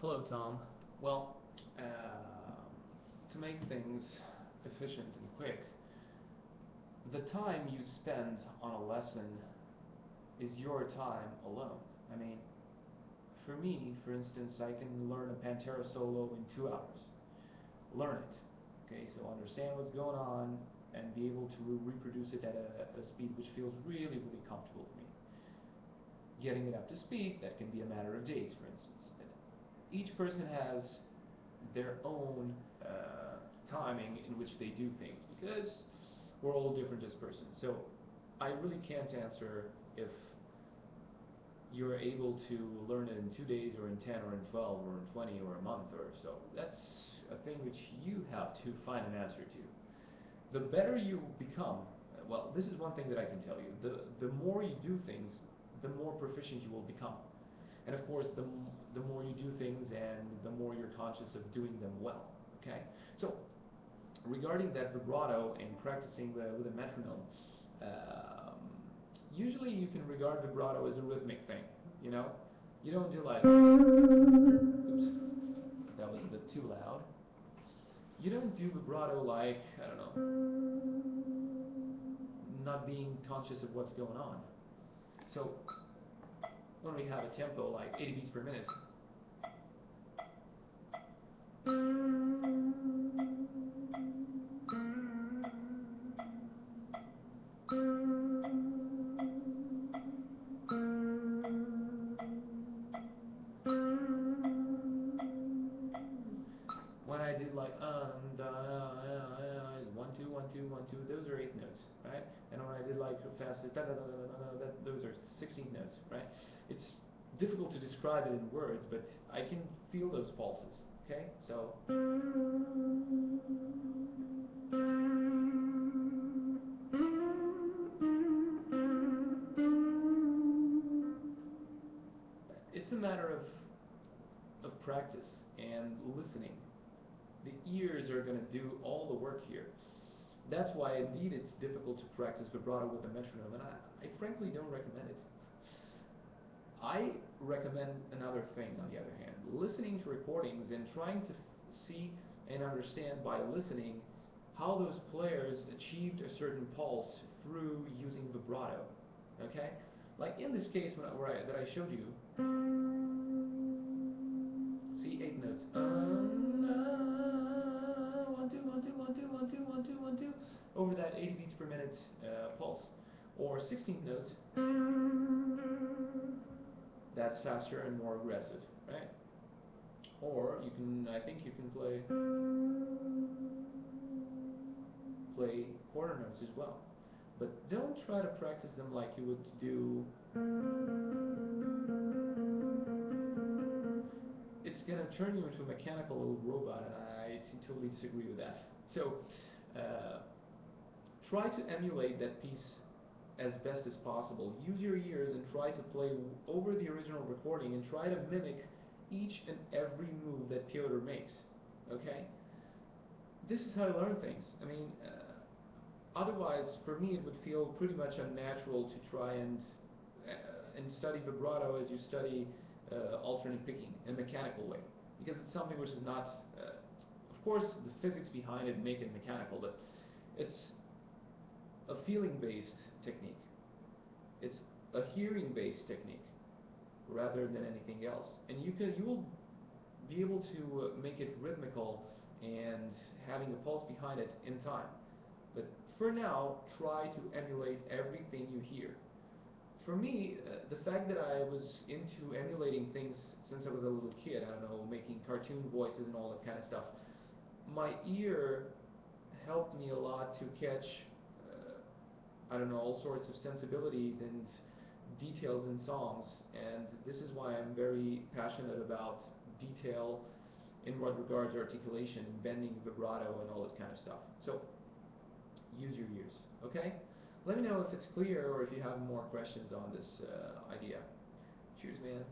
Hello, Tom. Well, to make things efficient and quick, the time you spend on a lesson is your time alone. I mean, for me, for instance, I can learn a Pantera solo in 2 hours. Learn it. Okay, so understand what's going on and be able to reproduce it at a speed which feels really, really comfortable for me. Getting it up to speed, that can be a matter of days, for instance. And each person has their own timing in which they do things because we're all different as persons. So I really can't answer if you're able to learn it in 2 days or in 10 or in 12 or in 20 or a month or so. That's a thing which you have to find an answer to. The better you become, well, this is one thing that I can tell you. The more you do things, the more proficient you will become. And of course, the more you do things and the more you're conscious of doing them well. Okay? So, regarding that vibrato and practicing with a metronome, usually you can regard vibrato as a rhythmic thing. You know? You don't do like, oops, that was a bit too loud. You don't do vibrato like, I don't know, not being conscious of what's going on. So, when we have a tempo like 80 beats per minute, when I do like 1 2 1 2 1 2, those are 8 notes, right? And when I did like fast, those are 16 notes, right? It's difficult to describe it in words, but I can feel those pulses. Okay, so. It's a matter of practice and listening. The ears are going to do all the work here. That's why indeed it's difficult to practice vibrato with a metronome, and I frankly don't recommend it. I recommend another thing, on the other hand, listening to recordings and trying to see and understand by listening how those players achieved a certain pulse through using vibrato. Okay? Like in this case that I showed you, see 8 notes. 1 2 1 2 1 2 1 2 1 2 1 2 over that 80 beats per minute pulse, or 16 notes. That's faster and more aggressive, right? Or you can, I think you can play quarter notes as well. But don't try to practice them like you would do. It's going to turn you into a mechanical little robot, and I totally disagree with that. So, try to emulate that piece as best as possible. Use your ears and try to play over the original recording and try to mimic each and every move that Piotr makes. Okay? This is how I learn things. I mean, otherwise, for me, it would feel pretty much unnatural to try and study vibrato as you study alternate picking in a mechanical way, because it's something which is not. Of course, the physics behind it make it mechanical, but it's a feeling-based technique. It's a hearing-based technique rather than anything else, and you will be able to make it rhythmical and having a pulse behind it in time. But for now, try to emulate everything you hear. For me, the fact that I was into emulating things since I was a little kid, I don't know, making cartoon voices and all that kind of stuff, my ear helped me a lot to catch, I don't know, all sorts of sensibilities and details in songs, and this is why I'm very passionate about detail in what regards articulation, bending, vibrato, and all that kind of stuff. So, use your ears, okay? Let me know if it's clear or if you have more questions on this idea. Cheers, man.